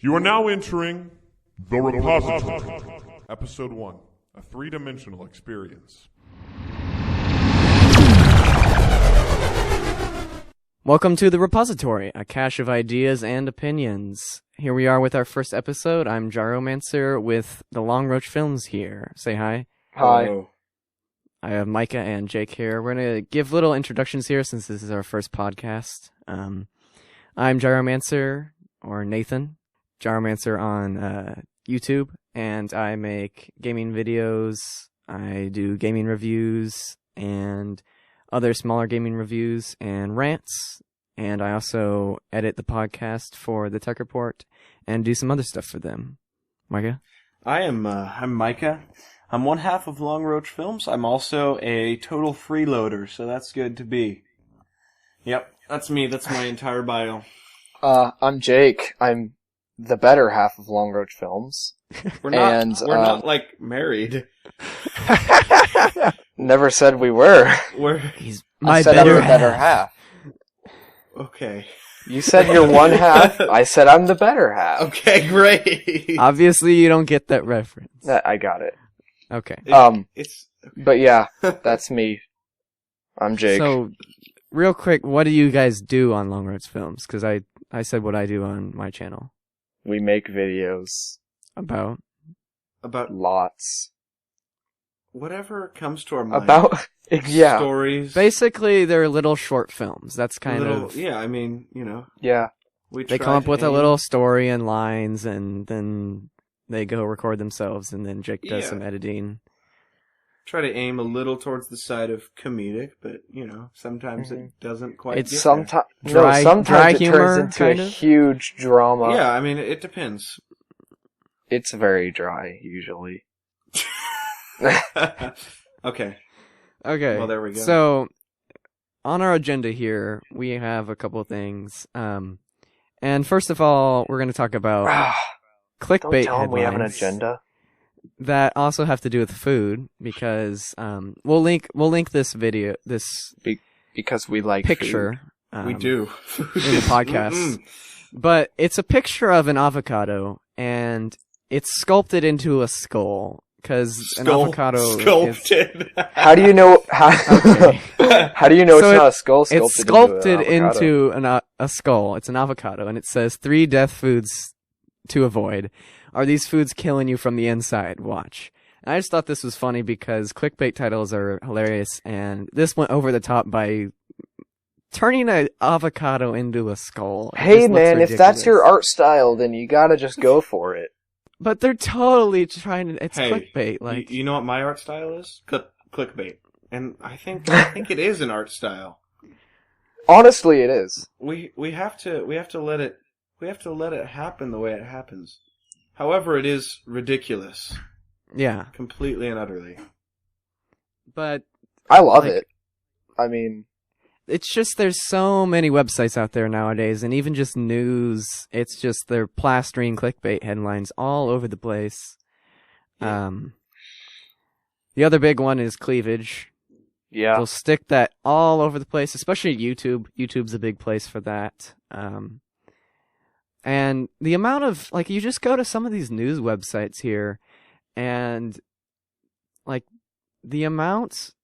You are now entering The Repository, Episode 1, a three-dimensional experience. Welcome to The Repository, a cache of ideas and opinions. Here we are with our first episode. I'm Gyromancer with the Long Roach Films here. Say hi. Hi. Hello. I have Micah and Jake here. We're going to give little introductions here since this is our first podcast. I'm Gyromancer, or Nathan. Gyromancer on YouTube, and I make gaming videos. I do gaming reviews and other smaller gaming reviews and rants, and I also edit the podcast for the Tech Report and do some other stuff for them. Micah? I'm Micah. I'm one half of Long Roach Films. I'm also a total freeloader, so that's good to be. Yep, that's me. That's my entire bio. I'm Jake. I'm the better half of Long Roach Films. We're not like married. Never said we were. He's I my said I'm better the better half. half. Okay. You said you're one half. I said I'm the better half. Okay, great. Obviously, you don't get that reference. I got it. Okay. But yeah, that's me. I'm Jake. So, real quick, what do you guys do on Long Roach Films? Because I said what I do on my channel. We make videos. About Lots. Whatever comes to our mind. Yeah. Stories. basically, they're little short films. That's kind of... Yeah, I mean, Yeah. They come up with a little story and lines, and then they go record themselves, and then Jake does some editing. Try to aim a little towards the side of comedic, but, sometimes it doesn't quite It's get sometimes Dry sometimes it humor, turns into kind a of? huge drama. there. Yeah, I mean, it depends. It's very dry, usually. Okay. Okay. Well, there we go. So, on our agenda here, we have a couple of things. And first of all, we're going to talk about Don't clickbait tell them we have an headlines agenda. that also have to do with food, because we'll link this video, this Because we like picture. We do. in the podcast. But it's a picture of an avocado, and it's sculpted into a skull, because an avocado is... Sculpted. How do you know? Okay. How do you know So it's not a skull sculpted? It's sculpted into into a skull. It's an avocado, and it says 3 death foods to avoid. Are these foods killing you from the inside? Watch. And I just thought this was funny because clickbait titles are hilarious, and this went over the top by turning an avocado into a skull. It Hey just looks man, if that's ridiculous. your art style, then you gotta just go for it. But they're totally trying to... It's Hey, clickbait. Like, you know what my art style is? Clickbait. And I think it is an art style. Honestly, it is. We have to let it happen the way it happens. However, it is ridiculous. yeah. Completely and utterly. But I love Like- it. I mean, it's just there's so many websites out there nowadays, and even just news, it's just they're plastering clickbait headlines all over the place. Yeah. The other big one is cleavage. yeah. They'll stick that all over the place, especially YouTube. YouTube's a big place for that. And the amount of, like, you just go to some of these news websites here, and, like, the amount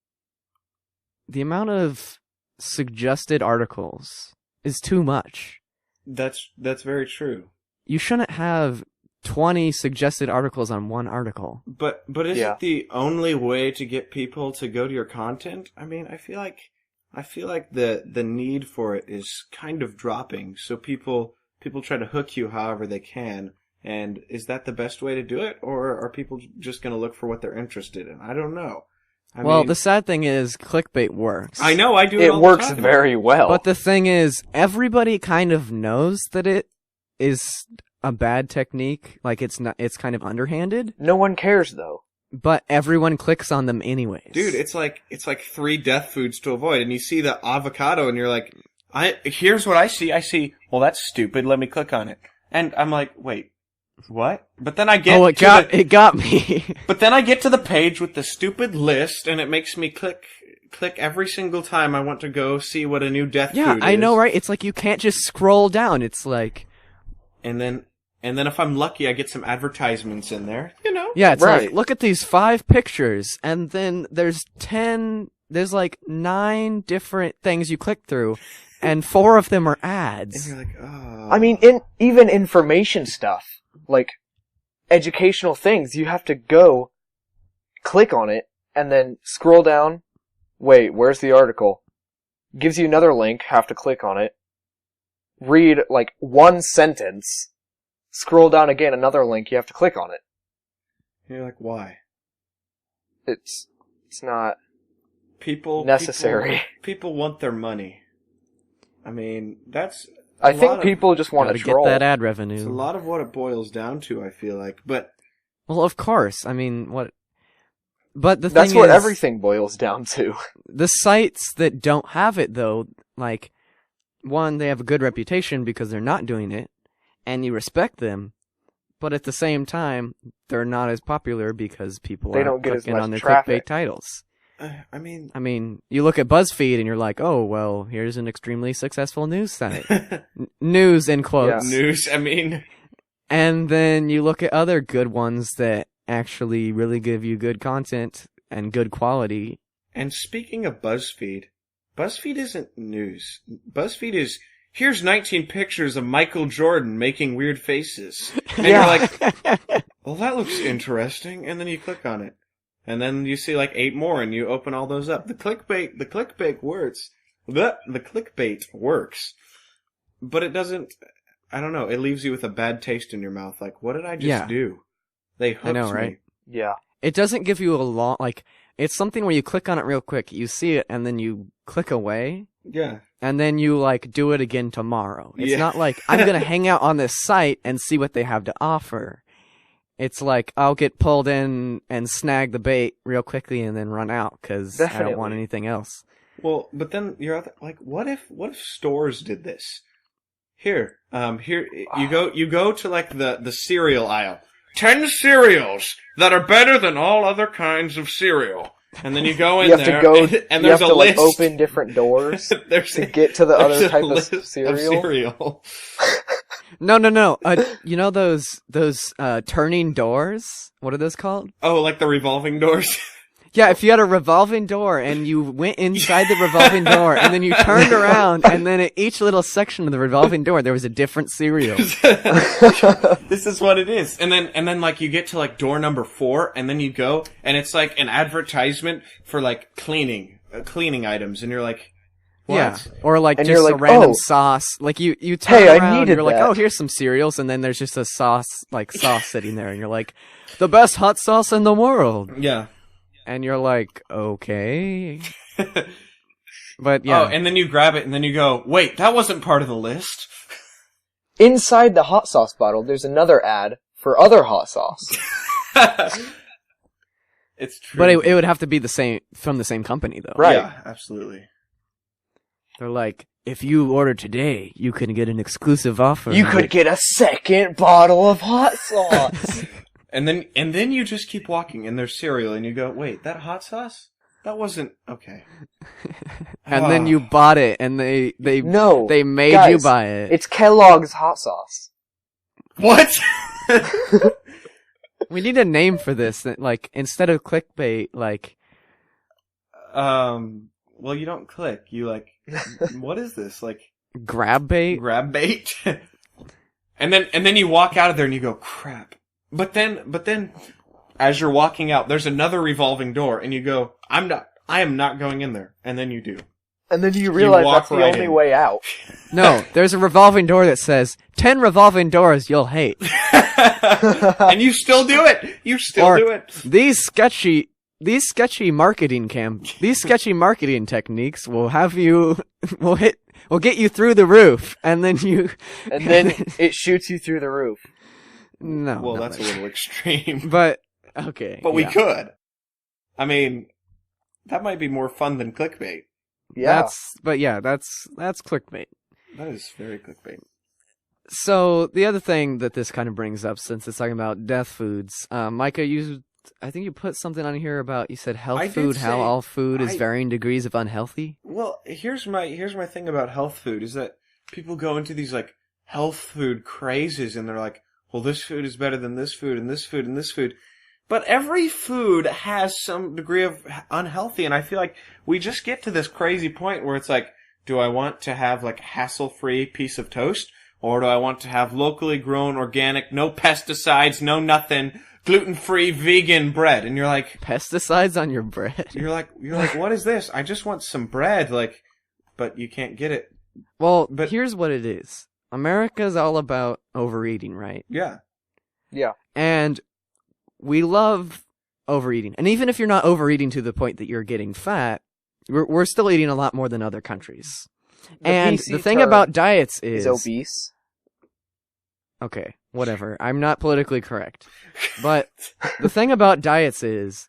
of suggested articles is too much. That's very true. You shouldn't have 20 suggested articles on one article. But is Yeah. it the only way to get people to go to your content? I mean, I feel like the need for it is kind of dropping. So people try to hook you however they can. And is that the best way to do it, or are people just going to look for what they're interested in? I don't know. I mean, The sad thing is clickbait works. I know I do. It all the works time. very well. But the thing is, everybody kind of knows that it is a bad technique. Like, it's kind of underhanded, No one cares, though. but everyone clicks on them anyways. Dude, it's like 3 death foods to avoid, and you see the avocado, and you're like, here's what I see. I see, well, that's stupid. Let me click on it, and I'm like, wait, what? But then I get it got me. But then I get to the page with the stupid list, and it makes me click every single time I want to go see what a new death food is. Yeah, I know, right? It's like you can't just scroll down. It's like... And then And then if I'm lucky, I get some advertisements in there, Yeah, it's Right. like, look at these 5 pictures, and then there's 9 different things you click through, and 4 of them are And ads. you're like, oh. I mean, even information stuff, like educational things, you have to go click on it and then scroll down. Wait, where's the article? Gives you another link, have to click on it. Read like one sentence. Scroll down again, another link, you have to click on it. You're like, why? It's not People necessary. People want their money. I mean, that's. I think people just want Gotta to get troll. that ad It's a revenue. lot of what it boils down to. I feel like, but Well, of course. I mean, what? But the That's thing what is, everything boils down to. the sites that don't have it, though, like, one, they have a good reputation because they're not doing it, and you respect them. But at the same time, they're not as popular because people They are don't get as clicking much on their traffic. clickbait titles. I mean, I mean, you look at BuzzFeed and you're like, oh, well, here's an extremely successful news site. News in quotes. Yeah. news. I mean, And then you look at other good ones that actually really give you good content and good quality. and speaking of BuzzFeed, BuzzFeed isn't news. BuzzFeed is here's 19 pictures of Michael Jordan making weird faces, and Yeah. you're like, well, that looks interesting, and then you click on it. And then you see like 8 more, and you open all those up. The clickbait works. The clickbait works, but it doesn't. I don't know. It leaves you with a bad taste in your mouth. Like, what did I just do? They hooked I know, me. right? Yeah. It doesn't give you a long, like, it's something where you click on it real quick, you see it, and then you click away, Yeah. and then you, like, do it again tomorrow. It's Yeah. not like, I'm gonna hang out on this site and see what they have to offer. It's like, I'll get pulled in and snag the bait real quickly and then run out, because I don't want Definitely. anything else. Well, but then you're like, what if stores did this? Here you go to like the cereal aisle. 10 cereals that are better than all other kinds of cereal. And then you go in You have there, to go. and You there's have a to like list. open different doors There's to get to the there's other a type of list cereal. cereal. No. You know those turning doors? What are those called? Oh, like the revolving doors. Yeah, if you had a revolving door and you went inside the revolving door and then you turned around and then at each little section of the revolving door there was a different cereal. This is what it is. And then like you get to like door number 4 and then you go and it's like an advertisement for like cleaning items and you're like, what? Yeah, or like And just you're a like, random oh. sauce. Like you turn Hey, I around, needed you're like, that. oh, here's some cereals, and then there's just a sauce sitting there, and you're like, the best hot sauce in the world. Yeah. And you're like, okay. But yeah. Oh, and then you grab it and then you go, wait, that wasn't part of the list. Inside the hot sauce bottle, there's another ad for other hot sauce. It's true. But it would have to be from the same company, though. Right. Yeah, absolutely. They're like, if you order today, you can get an exclusive offer. You could get a second bottle of hot sauce. And then you just keep walking and there's cereal and you go, wait, that hot sauce? That wasn't okay. And then you bought it, and they No, they made guys, you buy it. It's Kellogg's hot sauce. What? We need a name for this. That, like, instead of clickbait, like, Well, you don't click. You like, what is this? Like grab bait. grab bait? and then you walk out of there and you go, crap. But then, as you're walking out, there's another revolving door, and you go, I am not going in there. And then you do. And then you realize walk that's the right only in. way out. No, there's a revolving door that says 10 revolving doors you'll hate. And you still do it. You still Or do it. These sketchy marketing techniques will have you will get you through the roof, and then you And then it shoots you through the roof. no. Well, not that's a much. little extreme. But okay. But we yeah. could. I mean, that might be more fun than clickbait. Yeah. That's clickbait. That is very clickbait. So the other thing that this kind of brings up, since it's talking about death foods, Micah, I think you put something on here about, you said health I did food, how say- all food is I- varying degrees of unhealthy. Well, here's my thing about health food is that people go into these like health food crazes and they're like, well, this food is better than this food and this food and this food. But every food has some degree of unhealthy, and I feel like we just get to this crazy point where it's like, do I want to have like a hassle-free piece of toast? Or do I want to have locally grown, organic, no pesticides, no nothing, gluten-free, vegan bread? And you're like... Pesticides on your bread? You're like, what is this? I just want some bread, like, but you can't get it. Well, But- here's what it is. America's all about overeating, right? Yeah. Yeah. And we love overeating. And even if you're not overeating to the point that you're getting fat, we're still eating a lot more than other countries. And PC the thing term about diets is is... obese. Okay, whatever. I'm not politically correct. But the thing about diets is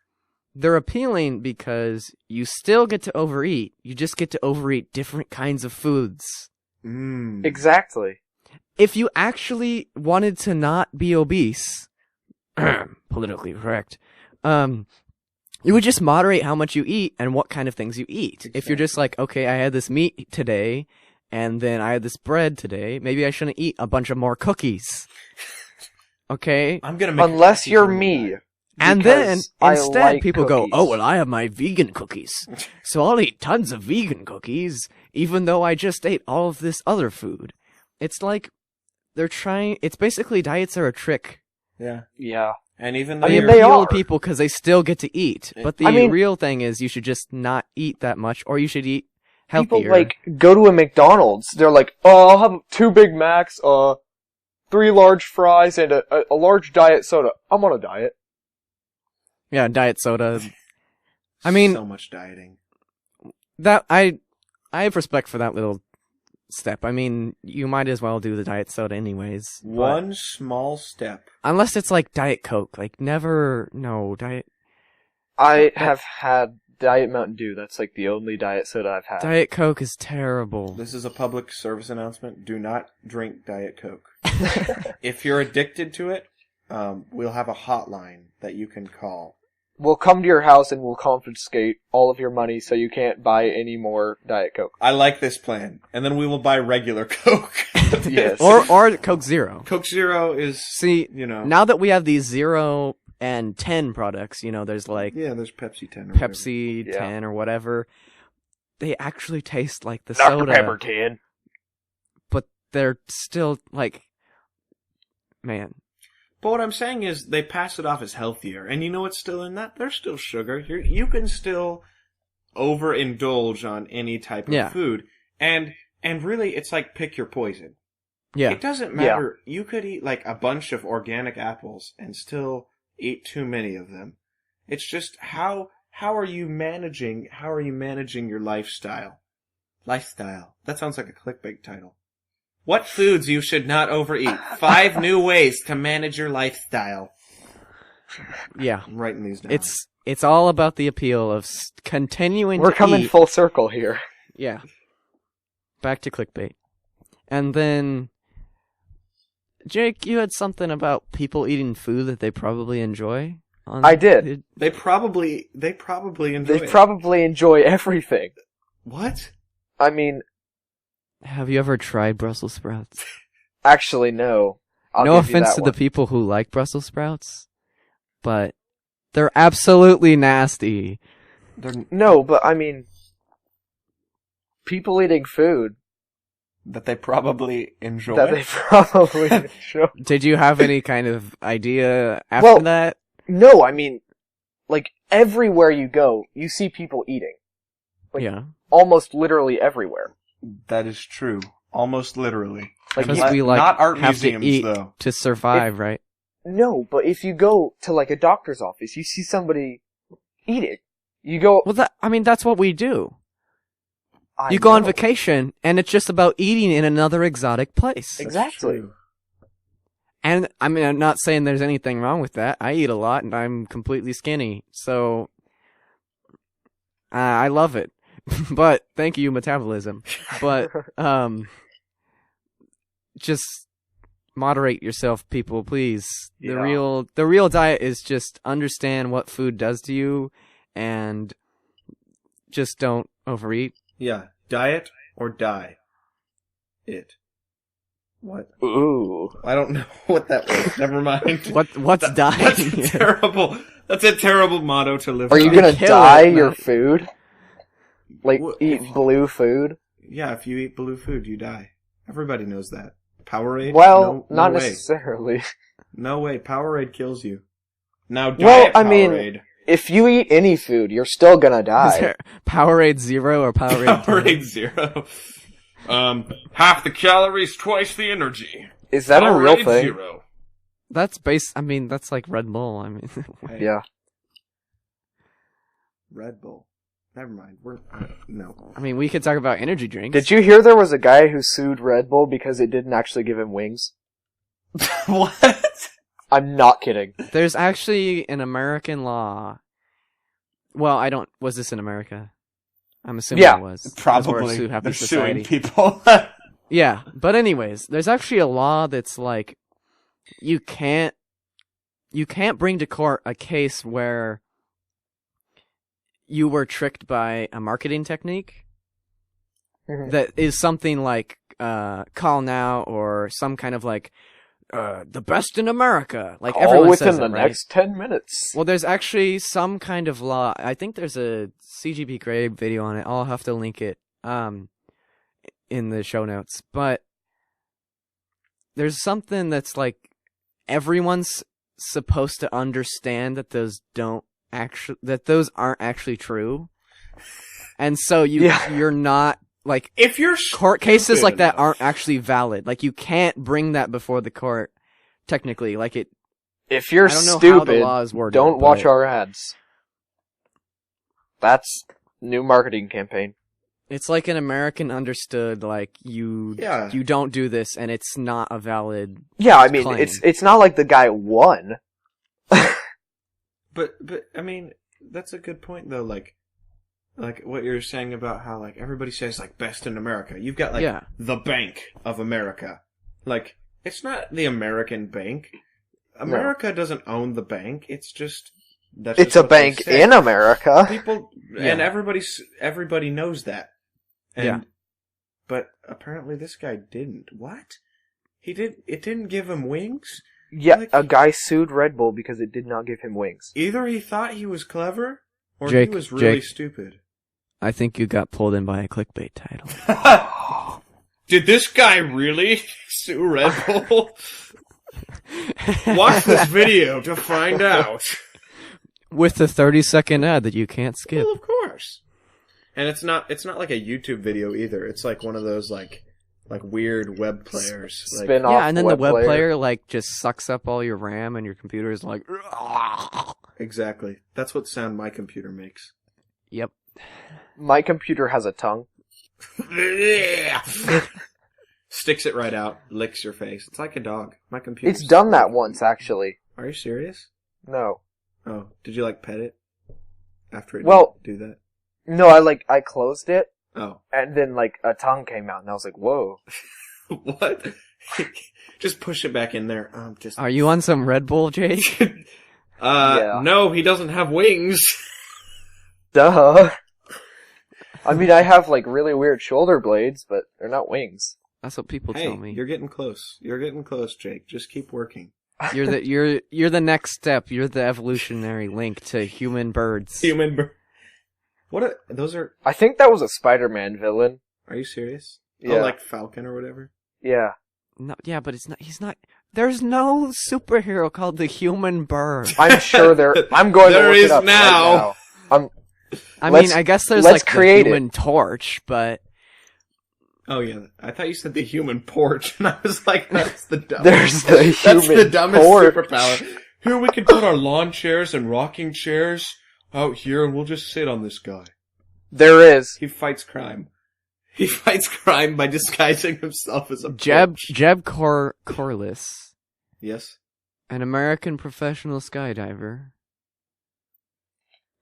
they're appealing because you still get to overeat. You just get to overeat different kinds of foods. Exactly. If you actually wanted to not be obese, politically correct, you would just moderate how much you eat and what kind of things you eat. If you're just like, okay, I had this meat today, and then I had this bread today, maybe I shouldn't eat a bunch of more cookies. Okay? I'm gonna make Unless you're cookies me. And then, because I instead, like people go, cookies. oh, well, I have my vegan cookies. So I'll eat tons of vegan cookies, even though I just ate all of this other food. It's like, it's basically diets are a trick. Yeah. Yeah. And even I though mean, They they appeal are. to people because they still get to eat. But the I mean- real thing is you should just not eat that much, or you should eat healthier. People, like, go to a McDonald's. They're like, oh, I'll have 2 Big Macs, 3 large fries, and a large diet soda. I'm on a diet. Yeah, diet soda. I mean, so much dieting. that I have respect for that little step. I mean, you might as well do the diet soda anyways. but- One small step. Unless it's like Diet Coke. Like, diet I have had Diet Mountain Dew. That's like the only diet soda I've had. Diet Coke is terrible. This is a public service announcement. Do not drink Diet Coke. If you're addicted to it, we'll have a hotline that you can call. We'll come to your house and we'll confiscate all of your money so you can't buy any more Diet Coke. I like this plan. And then we will buy regular Coke. Yes. Or Coke Zero. Coke Zero is, See, you know. now that we have these 0 and 10 products, there's like Yeah, there's Pepsi 10 or whatever. Pepsi Yeah. 10 or whatever, they actually taste like the Dr. soda. Pepper can. But they're still like, man. But what I'm saying is they pass it off as healthier. And you know what's still in that? There's still sugar. You can still overindulge on any type of Yeah. food. And really, it's like pick your poison. Yeah. It doesn't matter. You could eat like a bunch of organic apples and still eat too many of them. It's just how are you managing your lifestyle? Lifestyle. That sounds like a clickbait title. What foods you should not overeat. 5 new ways to manage your lifestyle. Yeah. I'm writing these down. It's all about the appeal of continuing We're to coming eat. full circle here. Yeah. Back to clickbait. And then, Jake, you had something about people eating food that they probably enjoy? I did. They probably enjoy They it. probably enjoy everything. What? I mean, Have you ever tried Brussels sprouts? actually, no. I'll No give you offense that to one. the people who like Brussels sprouts, but they're absolutely nasty. No, but I mean, people eating food That they probably enjoy. that they probably enjoy. Did you have any kind of idea after Well- that? No, I mean, like, everywhere you go, you see people eating. Like, Yeah. almost literally everywhere. That is true. Almost literally. Like, Because you- we like not art have museums, to eat though. to survive, right? no, but if you go to, like, a doctor's office, you see somebody eating. You go, Well, that's what we do. I You go on know. vacation, and it's just about eating in another exotic place. Exactly. True. And I mean, I'm not saying there's anything wrong with that. I eat a lot, and I'm completely skinny, so I love it. But thank you, metabolism. But just moderate yourself, people, please. Yeah. The real diet is just understand what food does to you, and just don't overeat. Yeah. Diet or die. It. What? Ooh. I don't know what that was. Never mind. What's dying? That's terrible. That's a terrible motto to live Are you by. gonna Kill dye it, your man. food? Like, eat blue food? Yeah, if you eat blue food, you die. Everybody knows that. Powerade? Well, no not way. necessarily. No way. Powerade kills you. Now, Well, diet I mean, Powerade. If you eat any food, you're still gonna Is die. there Powerade 0 or Powerade 10? Powerade Zero. Half the calories, twice the energy. Is that a real Powerade thing? Zero. That's that's like Red Bull. I mean, Hey, Yeah. Red Bull. Never mind. No. I mean, we could talk about energy drinks. Did you hear there was a guy who sued Red Bull because it didn't actually give him wings? What? I'm not kidding. There's actually an American law. Well, was this in America? I'm assuming Yeah, it was. That's where Probably. Sue Happy They're Society. suing people. Yeah, but anyways, there's actually a law that's like, you can't bring to court a case where you were tricked by a marketing technique Mhm. that is something like, call now or some kind of like, the best in America. Like All everyone within says the it, right? next 10 minutes. Well, there's actually some kind of law. I think there's a CGP Grade video on it. I'll have to link it in the show notes. But there's something that's like everyone's supposed to understand that those aren't actually true. And so you're not like If you're court cases stupid like that enough- aren't actually valid. Like you can't bring that before the court technically. Like it If you're I don't know how the stupid, law is worded, don't watch but- our ads. That's new marketing campaign. It's like an American understood, like, you don't do this, and it's not a valid Yeah, I mean, claim. it's not like the guy won. But I mean, that's a good point though. Like what you're saying about how like everybody says like best in America. You've got like Yeah. the Bank of America. Like it's not the American bank. America doesn't own the bank. It's just that's It's just a what they bank say. in America. People Yeah. and everybody knows that. And Yeah. but apparently this guy didn't. What? It didn't give him wings? Yeah, Like- a guy sued Red Bull because it did not give him wings. Either he thought he was clever or Jake, he was really Jake. stupid. I think you got pulled in by a clickbait title. Did this guy really sue Red Bull? Watch this video to find out. With the 30-second ad that you can't skip. Well, of course. And it's not like a YouTube video either. It's like one of those like weird web players. Like, Spin off Yeah, and then the web player. player, like, just sucks up all your RAM, and your computer is like... exactly. That's what sound my computer makes. Yep. My computer has a tongue. Sticks it right out, licks your face. It's like a dog. My computer. It's done that once, actually. Are you serious? No. Oh, did you like pet it after it Well- did that? No, I closed it, Oh, and then, like, a tongue came out, and I was like, whoa. what? Just push it back in there. Just. Are you on some Red Bull, Jake? Yeah. No, he doesn't have wings. Duh. I mean, I have, like, really weird shoulder blades, but they're not wings. That's what people Hey, tell me. you're getting close. You're getting close, Jake. Just keep working. You're the next step. You're the evolutionary link to human birds. Those are... I think that was a Spider-Man villain. Are you serious? Yeah. Oh, like Falcon or whatever? Yeah. No, yeah, but it's not. He's not. There's no superhero called the human bird. I'm sure I'm going There to look is it up now. right now. I Let's- mean, I guess there's let's like create the Human Torch, but Oh, yeah. I thought you said the human porch, and I was like, that's the dumbest. There's the That's the human dumbest porch. superpower. Here we can put our lawn chairs and rocking chairs out here, and we'll just sit on this guy. There is. He fights crime. He fights crime by disguising himself as a Jeb porch. Corliss, Yes. an American professional skydiver.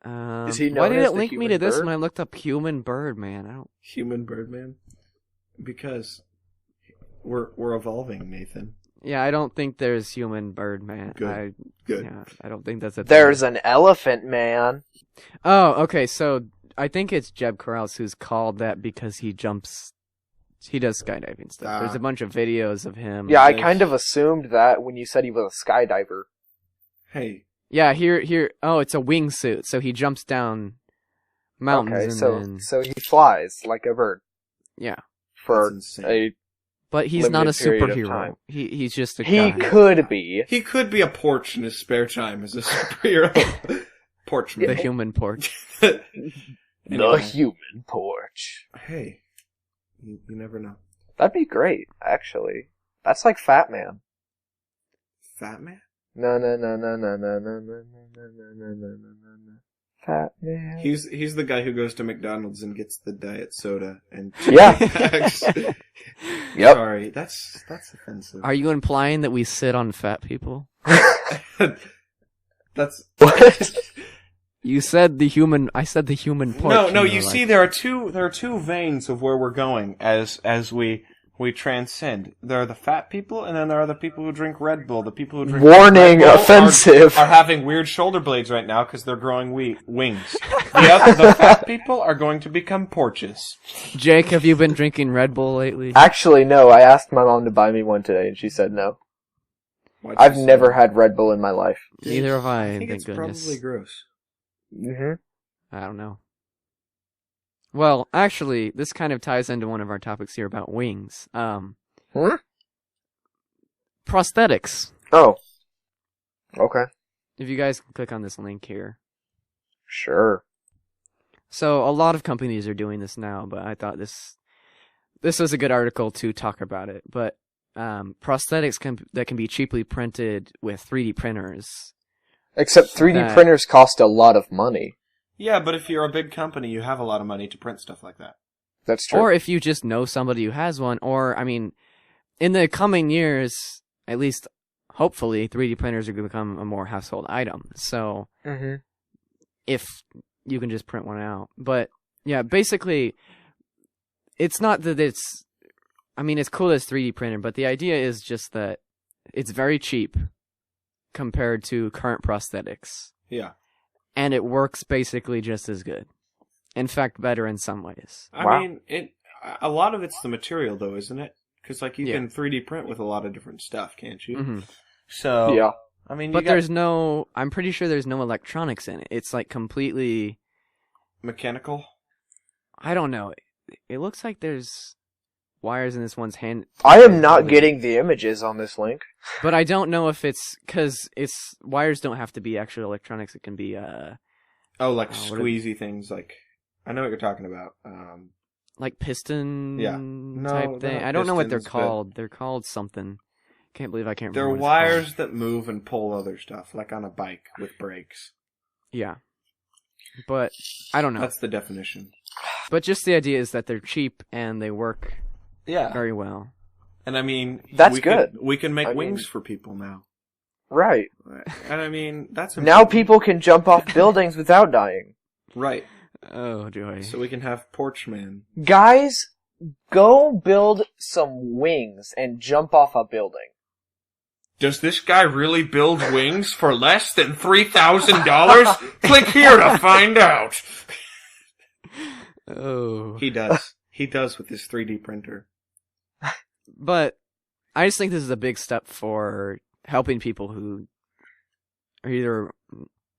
Is he why known did as it the link me human to this bird? when I looked up human bird, man? I don't. Human Birdman. Because we're evolving, Nathan. Yeah, I don't think there's human bird, man. Good. Yeah, I don't think that's a thing. There's an elephant man. Oh, okay. So I think it's Jeb Corliss who's called that because he jumps He does skydiving stuff. There's a bunch of videos of him. Yeah, I kind of assumed that when you said he was a skydiver. Hey. Yeah, here. Oh, it's a wingsuit, so he jumps down mountains and so he flies like a bird. Yeah. For But he's not a limited period of superhero. time. He's just a He guy. could be. He could be a porch in his spare time as a superhero. Porchman. The human porch. The human porch. Hey, you never know. That'd be great, actually. That's like Fat Man. Fat Man? No. Fat Man. He's the guy who goes to McDonald's and gets the diet soda and Yeah. Yep. Sorry, that's offensive. Are you implying that we sit on fat people? That's What? You said the human. I said the human porch. no. You see, there are two veins of where we're going as we transcend. There are the fat people, and then there are the people who drink Red Bull. The people who drink Warning, Red Bull offensive. are having weird shoulder blades right now because they're growing wings. The fat people are going to become porches. Jake, have you been drinking Red Bull lately? Actually, no. I asked my mom to buy me one today, and she said no. I've never had Red Bull in my life. Neither have I. I think Thank it's goodness. probably gross. Mm-hmm. I don't know. Well, actually, this kind of ties into one of our topics here about wings. Prosthetics. Oh. Okay. If you guys can click on this link here. Sure. So, a lot of companies are doing this now, but I thought this was a good article to talk about it. But prosthetics that can be cheaply printed with 3D printers. Except 3D printers cost a lot of money. Yeah, but if you're a big company, you have a lot of money to print stuff like that. That's true. Or if you just know somebody who has one, or, I mean, in the coming years, at least, hopefully, 3D printers are going to become a more household item. So, if you can just print one out. But, yeah, basically, it's not that it's, I mean, it's cool as 3D printer, but the idea is just that it's very cheap compared to current prosthetics. Yeah. And it works basically just as good. In fact, better in some ways. I mean, a lot of it's the material, though, isn't it? Because, like, you Yeah. can 3D print with a lot of different stuff, can't you? Mm-hmm. So, yeah. I mean, But there's no, I'm pretty sure there's no electronics in it. It's like completely, mechanical. I don't know. It looks like there's wires in this one's hand. I am not getting the images on this link. But I don't know if it's, because wires don't have to be actual electronics. It can be, Like what squeezy things, like, I know what you're talking about. like piston Yeah. type No, thing. they're not I don't know what they're pistons, but- called. They're called something. Can't believe I can't They're remember what it's called. wires that move and pull other stuff, like on a bike with brakes. Yeah. But, I don't know. That's the definition. But just the idea is that they're cheap and they work Yeah. very well. And I mean, That's we good. we can make I mean- wings for people now. Right. And I mean, that's Now important. people can jump off buildings without dying. Right. Oh, joy. So we can have Porch Man. Guys, go build some wings and jump off a building. Does this guy really build wings for less than $3,000? Click here to find out. Oh. He does. He does with his 3D printer. But I just think this is a big step for helping people who are either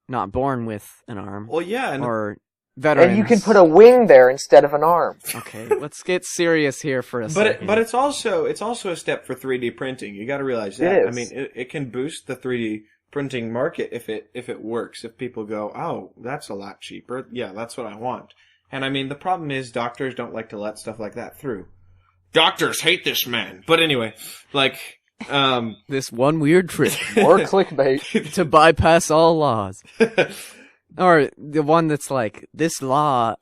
not born with an arm Well, yeah, and or veterans. And you can put a wing there instead of an arm. Okay, let's get serious here for a second. but it's also a step for 3D printing. You got to realize that. It is. I mean, it can boost the 3D printing market if it works. If people go, oh, that's a lot cheaper. Yeah, that's what I want. And I mean, the problem is doctors don't like to let stuff like that through. Doctors hate this man. But anyway, like, This one weird trick Or clickbait. to bypass all laws. Or the one that's like, this law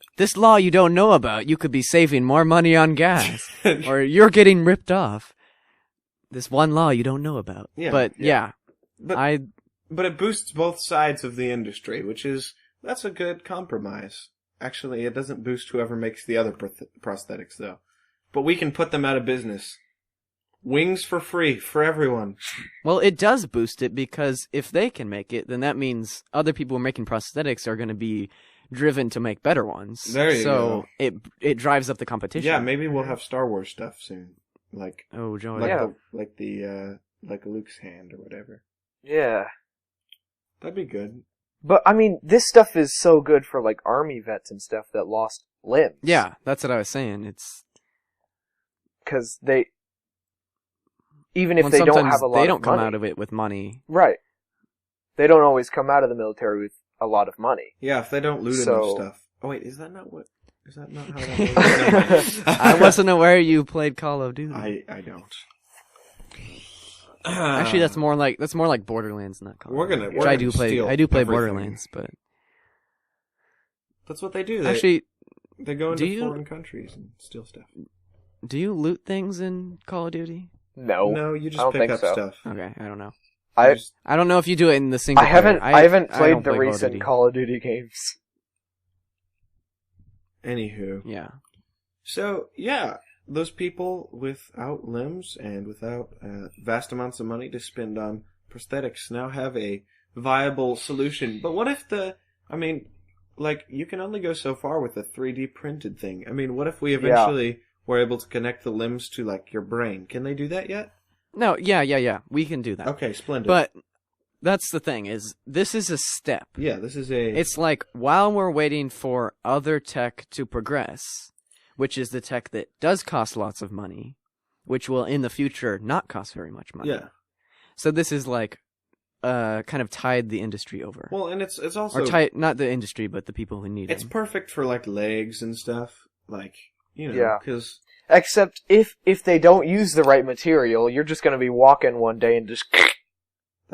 you don't know about, you could be saving more money on gas. Or you're getting ripped off. This one law you don't know about. Yeah, But yeah. yeah, But it boosts both sides of the industry, that's a good compromise. Actually, it doesn't boost whoever makes the other prosthetics, though. But we can put them out of business. Wings for free for everyone. well, it does boost it because if they can make it, then that means other people who are making prosthetics are going to be driven to make better ones. There you so it drives up the competition. Yeah, maybe we'll have Star Wars stuff soon. Like Joey. like Luke's hand or whatever. Yeah. That'd be good. But, I mean, this stuff is so good for, like, army vets and stuff that lost limbs. Yeah, that's what I was saying. It's... Because even if they don't sometimes have a lot of money... they don't come out of it with money. Right. They don't always come out of the military with a lot of money. Yeah, if they don't loot enough stuff. Oh wait, is that not how that works? I wasn't aware you played Call of Duty. I don't. Actually, that's more like Borderlands, not Call of Duty. I do play everything. Borderlands, but that's what they do. They go into foreign countries and steal stuff. Do you loot things in Call of Duty? No, you just pick up stuff. Okay, I don't know. I don't know if you do it in the single. I haven't player. played the recent Call of Duty games. Anywho, yeah. So yeah, those people without limbs and without vast amounts of money to spend on prosthetics now have a viable solution. But what if you can only go so far with a 3D printed thing. I mean, what if we eventually were able to connect the limbs to like your brain? Can they do that yet? No, yeah. We can do that. Okay, splendid. But that's the thing this is a step. Yeah, this is It's like while we're waiting for other tech to progress, which is the tech that does cost lots of money, which will in the future not cost very much money. Yeah. So this is like kind of tied the industry over. Well, and it's also not the industry, but the people who need it. It's perfect for like legs and stuff, like because. Except if they don't use the right material, you're just going to be walking one day and just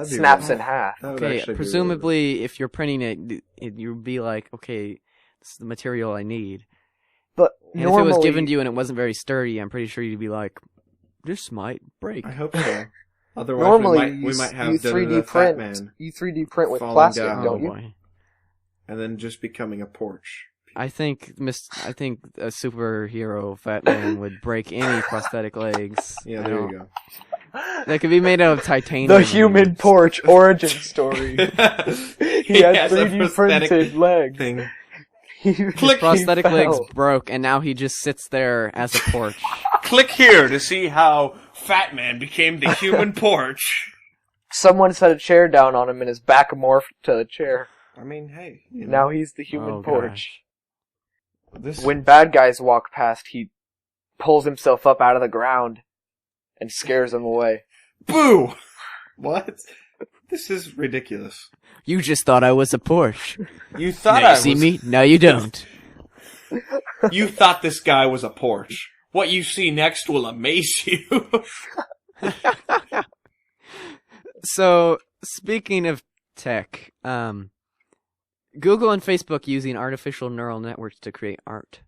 snaps in half. Okay, presumably if you're printing it, you'd be like, okay, this is the material I need. But and if it was given to you and it wasn't very sturdy, I'm pretty sure you'd be like, this might break. I hope so. Otherwise, normally we might have you 3D print. You 3D print with plastic, don't you? Boy. And then just becoming a porch. I think a superhero Fat Man would break any prosthetic legs. Yeah, there you go. That could be made out of titanium. The Human Porch origin story. He had 3D printed legs. Thing. His prosthetic legs broke, and now he just sits there as a porch. Click here to see how Fat Man became the Human Porch. Someone set a chair down on him, and his back morphed to the chair. I mean, hey. Now he's the Human Porch. Gosh. When bad guys walk past, he pulls himself up out of the ground and scares them away. Boo! What? This is ridiculous. You just thought I was a Porsche. You thought now you see me? No, you don't. You thought this guy was a porch. What you see next will amaze you. So, speaking of tech, Google and Facebook using artificial neural networks to create art.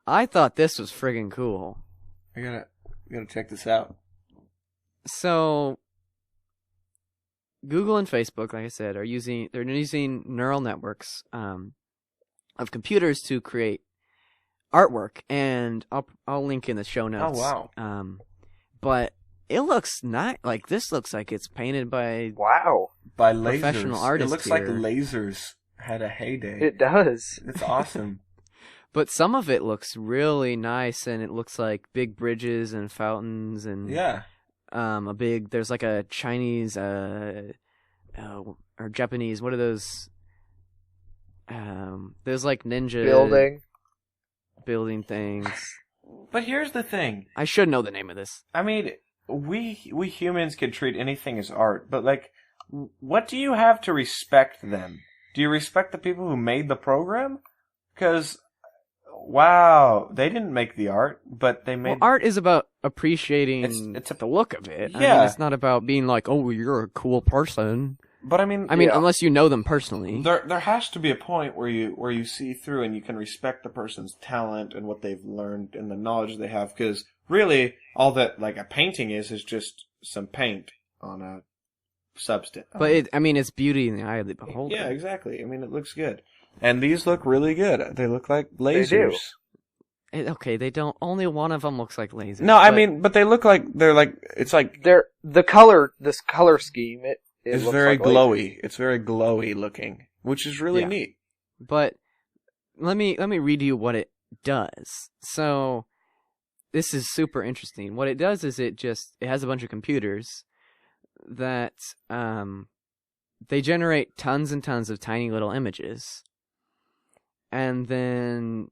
I thought this was friggin' cool. I gotta check this out. So, Google and Facebook, like I said, they're using neural networks of computers to create artwork, and I'll link in the show notes. Oh wow! But it looks not like this. Looks like it's painted by by lasers. Professional artists. It looks like lasers had a heyday. It does. It's awesome. But some of it looks really nice, and it looks like big bridges and fountains, and there's like a Chinese or Japanese. What are those? There's like ninja building things. But here's the thing. I should know the name of this. I mean, we humans can treat anything as art, but like, what do you have to respect them? Do you respect the people who made the program? Because, wow, they didn't make the art, but they made... Well, art is about appreciating the look of it. Yeah. I mean, it's not about being like, oh, you're a cool person. But I mean, unless you know them personally. There has to be a point where you see through and you can respect the person's talent and what they've learned and the knowledge they have. Because really, all that like a painting is just some paint on a substance. But it's beauty in the eye of the beholder. Yeah, exactly. I mean, it looks good, and these look really good. They look like lasers. They do. Okay, they don't. Only one of them looks like lasers. No, I mean, but they look like it's like the color. This color scheme. It it's looks very like glowy. It's very glowy looking, which is really neat. But let me read you what it does. So this is super interesting. What it does is it has a bunch of computers that they generate tons and tons of tiny little images, and then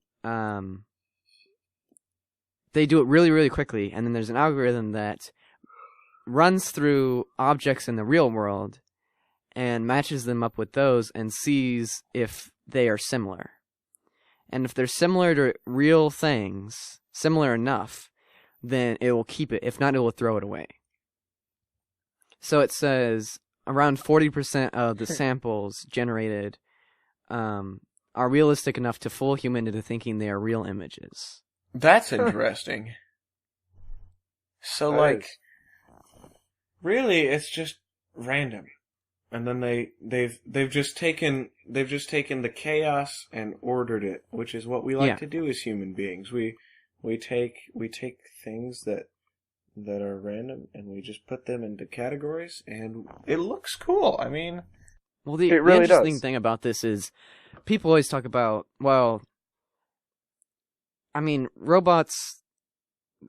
they do it really, really quickly, and then there's an algorithm that runs through objects in the real world and matches them up with those and sees if they are similar. And if they're similar to real things, similar enough, then it will keep it. If not, it will throw it away. So it says around 40% of the samples generated are realistic enough to fool human into thinking they are real images. That's interesting. So, like, really, it's just random, and then they've just taken the chaos and ordered it, which is what we like to do as human beings. We take things that are random and we just put them into categories, and it looks cool. I mean, well, the really interesting does. thing about this is people always talk about, well, I mean, robots,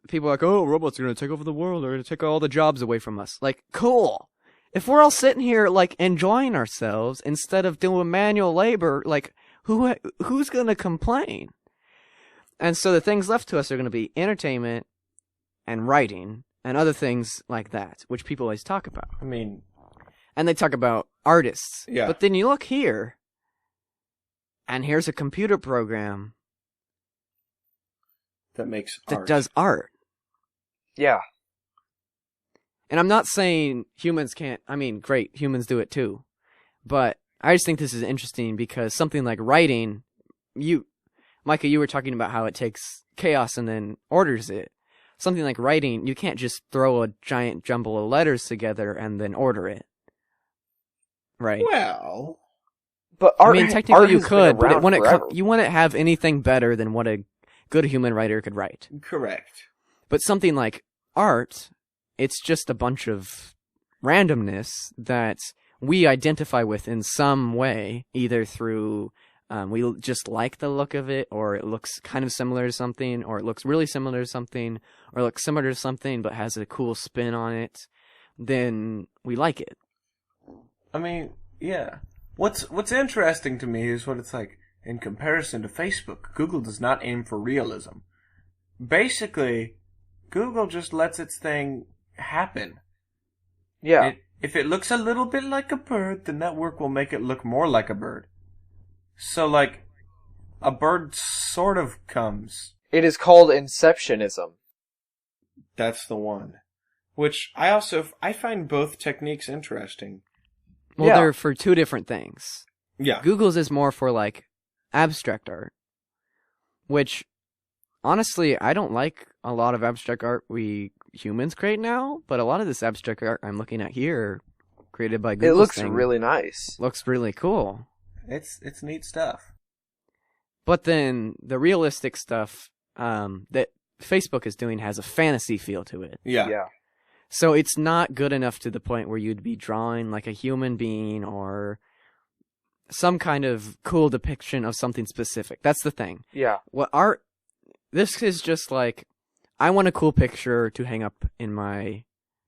people are like, oh, robots are going to take over the world, they're going to take all the jobs away from us. Like, cool. If we're all sitting here, like, enjoying ourselves instead of doing manual labor, like, who's going to complain? And so the things left to us are going to be entertainment and writing and other things like that, which people always talk about. I mean, and they talk about artists. Yeah. But then you look here, and here's a computer program that makes that art. does art. Yeah. And I'm not saying humans can't. I mean, great, humans do it too. But I just think this is interesting because something like writing, Micah, you were talking about how it takes chaos and then orders it. Something like writing, you can't just throw a giant jumble of letters together and then order it. Right? Well, But art, I mean, technically you has been could, but around forever. you wouldn't have anything better than what a good human writer could write. correct. But something like art, it's just a bunch of randomness that we identify with in some way, either through we just like the look of it, or it looks kind of similar to something, or it looks really similar to something, or it looks similar to something but has a cool spin on it, then we like it. I mean, yeah. What's interesting to me is what it's like in comparison to Facebook. Google does not aim for realism. Basically, Google just lets its thing happen. Yeah. If it looks a little bit like a bird, the network will make it look more like a bird. So, like, a bird sort of comes. It is called Inceptionism. That's the one. Which I find both techniques interesting. Well, Yeah. they're for two different things. Yeah. Google's is more for, like, abstract art, which, honestly, I don't like a lot of abstract art we humans create now, but a lot of this abstract art I'm looking at here, created by Google. It looks really nice. Looks really cool. It's neat stuff. But then the realistic stuff that Facebook is doing has a fantasy feel to it. Yeah. Yeah. So it's not good enough to the point where you'd be drawing like a human being or some kind of cool depiction of something specific. That's the thing. Yeah. What art, this is just like, I want a cool picture to hang up in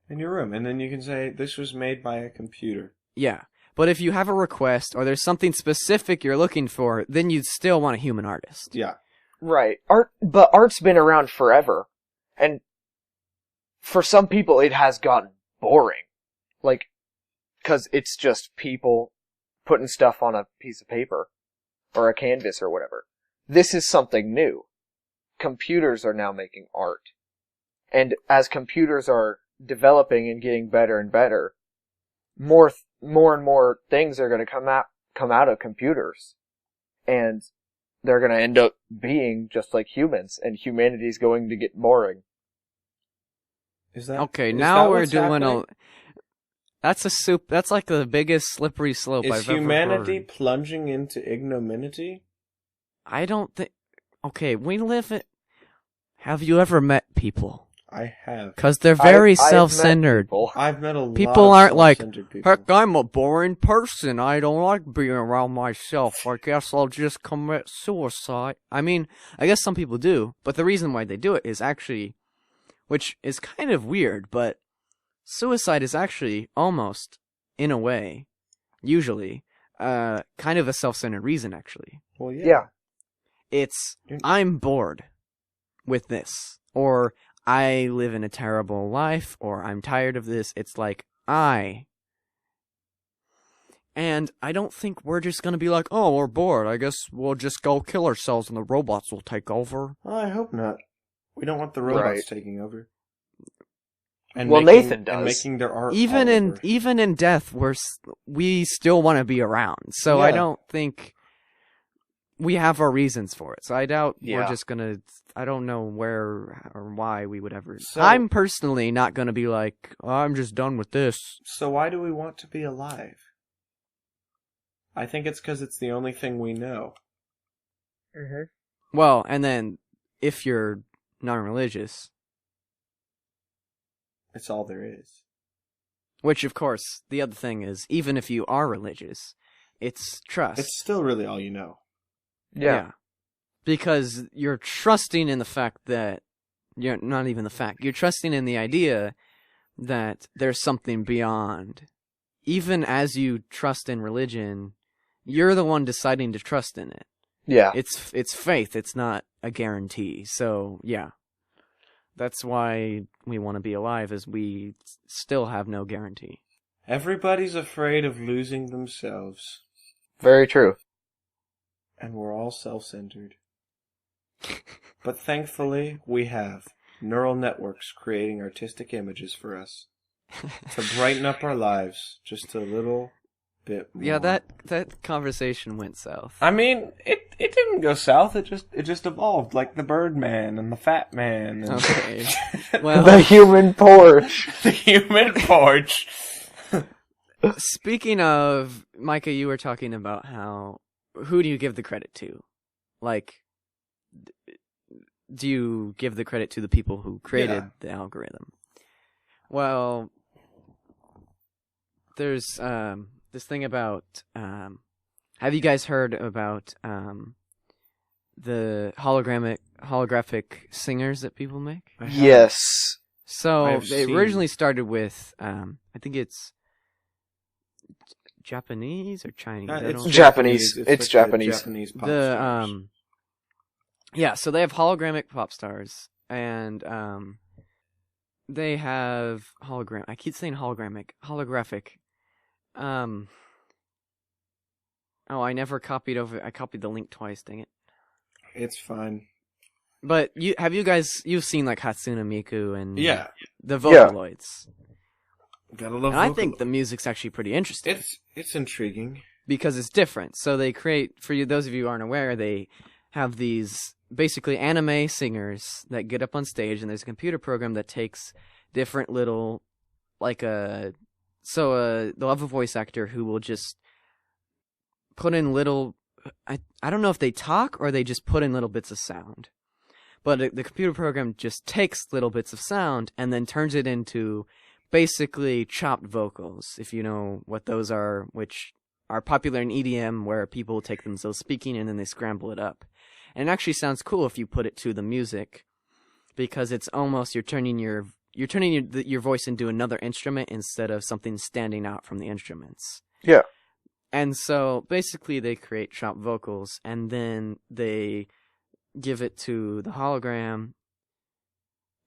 your room, and then you can say this was made by a computer. yeah. But if you have a request or there's something specific you're looking for, then you'd still want a human artist. Yeah. Right. But art's been around forever. And for some people it has gotten boring. Like, 'cause it's just people putting stuff on a piece of paper or a canvas or whatever. This is something new. Computers are now making art. And as computers are developing and getting better and better, more and more things are going to come out of computers. And they're going to end up being just like humans, and humanity's going to get boring. Is that Okay, is now that we're what's doing happening? that's like the biggest slippery slope Is I've ever humanity heard. plunging into ignominy? I don't think. Okay, we live it. Have you ever met people? I have. Because they're very I've met self-centered. people. I've met a lot People of aren't like, self-centered people. heck, I'm a boring person. I don't like being around myself. I guess I'll just commit suicide. I mean, I guess some people do, but the reason why they do it is actually, which is kind of weird, but suicide is actually almost, in a way, usually, kind of a self-centered reason, actually. Well, Yeah. It's, I'm bored with this, or I live in a terrible life, or I'm tired of this. It's like, and I don't think we're just gonna be like, oh, we're bored. I guess we'll just go kill ourselves and the robots will take over. Well, I hope not. We don't want the robots Right. taking over. And Well, Nathan does. And making their art Even all in over. even in death, we still want to be around. So I Yeah. don't think we have our reasons for it. So I doubt we're Yeah. just gonna. I don't know where or why we would ever. So- I'm personally not gonna be like, oh, I'm just done with this. So why do we want to be alive? I think it's because it's the only thing we know. Mm-hmm. Well, and then if you're non-religious, It's all there is. which of course the other thing is, even if you are religious, it's trust. It's still really all you know. Yeah. Because you're trusting in the fact that you're not even the fact. You're trusting in the idea that there's something beyond. Even as you trust in religion, you're the one deciding to trust in it. Yeah. It's faith, it's not a guarantee. So, yeah. That's why we want to be alive, is we still have no guarantee. Everybody's afraid of losing themselves, Very true. and we're all self-centered. But thankfully, we have neural networks creating artistic images for us to brighten up our lives just a little bit more. Yeah, that conversation went south. I mean, it didn't go south. It just evolved, like the Birdman and the Fat Man. And Okay. The Well, Human Porch. the Human Porch. speaking of, Micah, you were talking about who do you give the credit to? Like, do you give the credit to the people who created Yeah. the algorithm? Well, there's this thing about have you guys heard about the holographic singers that people make? Yes. So I've they seen- originally started with I think it's Japanese or Chinese. I It's don't- Japanese. It's like the Japanese. Japanese pop the stars. yeah, so they have hologramic pop stars, and they have hologram. I keep saying holographic. Oh, I never copied over. I copied the link twice. Dang it! It's fine. But you've seen like Hatsune Miku and Yeah. the Vocaloids, Gotta love and I vocal- think the music's actually pretty interesting. It's intriguing. Because it's different. So they create, for you, those of you who aren't aware, they have these basically anime singers that get up on stage, and there's a computer program that takes different little, they'll have a voice actor who will just put in little, I don't know if they talk or they just put in little bits of sound. But the computer program just takes little bits of sound and then turns it into basically chopped vocals, if you know what those are, which are popular in EDM, where people take themselves speaking and then they scramble it up. And it actually sounds cool if you put it to the music, because it's almost you're turning your voice into another instrument instead of something standing out from the instruments. Yeah. And so basically they create chopped vocals and then they give it to the hologram,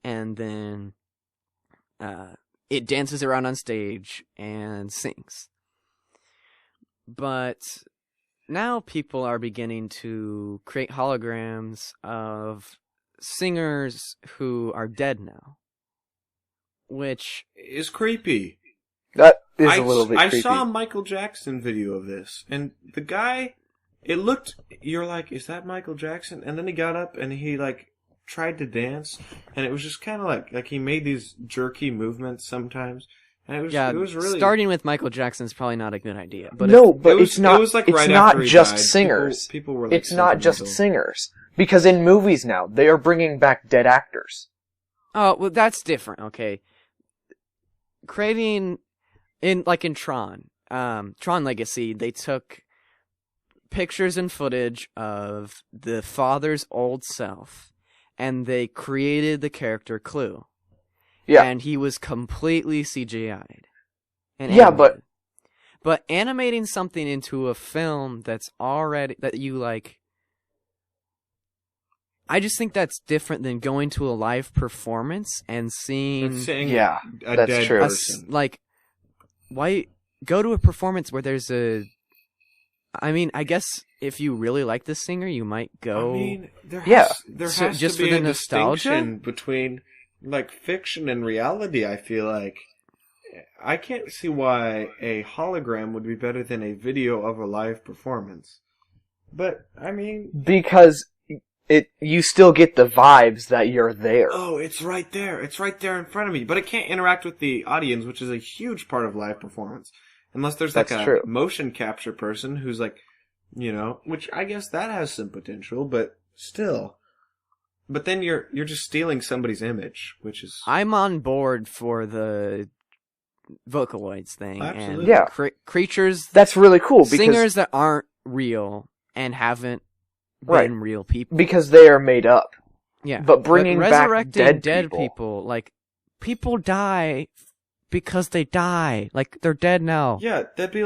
and then it dances around on stage and sings. But now people are beginning to create holograms of singers who are dead now, which It's creepy. That is a little bit I creepy. saw a Michael Jackson video of this, and the guy, you're like, is that Michael Jackson? And then he got up and he like tried to dance, and it was just kind of like he made these jerky movements sometimes, and it was really starting with Michael Jackson is probably not a good idea. But no, It but was- it's not. It was like it's right not after he just died. singers. People were like, It's not just sentimental. singers, because in movies now they are bringing back dead actors. Oh, well, that's different. Okay, creating in Tron, Tron Legacy, they took pictures and footage of the father's old self, and they created the character Clue. Yeah. And he was completely CGI'd. And Yeah, animated. But animating something into a film that's already, that you like, I just think that's different than going to a live performance and seeing Yeah, a that's dead true. person. like, why go to a performance where there's I mean, I guess if you really like this singer, you might go. I mean, there Yeah. has So to just be for the a nostalgia? distinction between like fiction and reality. I feel like I can't see why a hologram would be better than a video of a live performance. But I mean, Because you still get the vibes that you're there. oh, it's right there. It's right there in front of me. But it can't interact with the audience, which is a huge part of live performance. Unless there's like That's a true. motion capture person who's like, which I guess that has some potential, but still. But then you're just stealing somebody's image, which is I'm on board for the Vocaloids thing. Absolutely. And Yeah. creatures, That's really cool because singers that aren't real and haven't Right. been real people. because they are made up. Yeah. But bringing back resurrecting dead people. like, people die because they die. Like, they're dead now. yeah. That'd be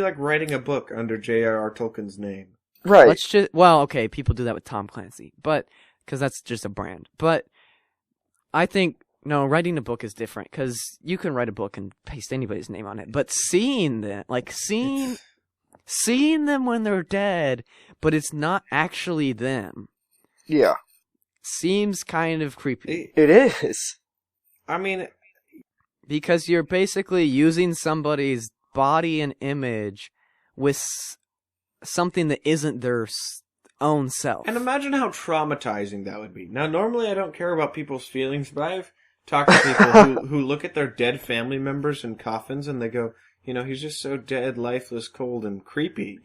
like writing a book under J.R.R. Tolkien's name. Right. Let's just, well, okay, people do that with Tom Clancy, but, because that's just a brand. But I think, no, writing a book is different, because you can write a book and paste anybody's name on it, but seeing them, like, seeing them when they're dead, but it's not actually them, Yeah. seems kind of creepy. It is. I mean, Because you're basically using somebody's body and image with something that isn't their own self. and imagine how traumatizing that would be. Now, normally I don't care about people's feelings, but I've talked to people who look at their dead family members in coffins and they go, he's just so dead, lifeless, cold, and creepy,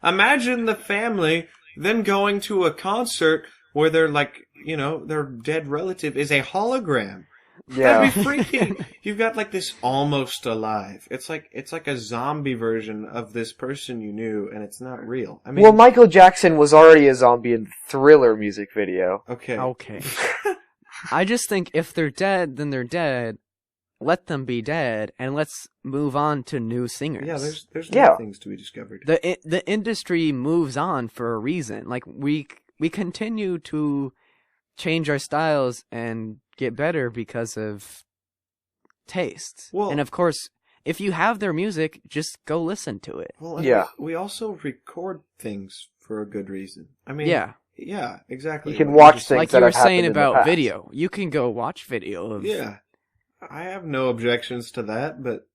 Imagine the family then going to a concert where they're like, their dead relative is a hologram. Yeah. That'd be freaking. You've got like this almost alive. It's like a zombie version of this person you knew, and it's not real. I mean, Well, Michael Jackson was already a zombie in the Thriller music video. okay. Okay. I just think if they're dead, then they're dead. Let them be dead, and let's move on to new singers. Yeah, there's Yeah. new things to be discovered. The industry moves on for a reason. Like, we continue to change our styles and get better because of taste. Well- and of course, if you have their music, just go listen to it. Well, and Yeah. we also record things for a good reason. I mean, Yeah. yeah, exactly. You can Like, watch just- things Like that you were have happened saying in the about past. video. You can go watch video of... Yeah, I have no objections to that, but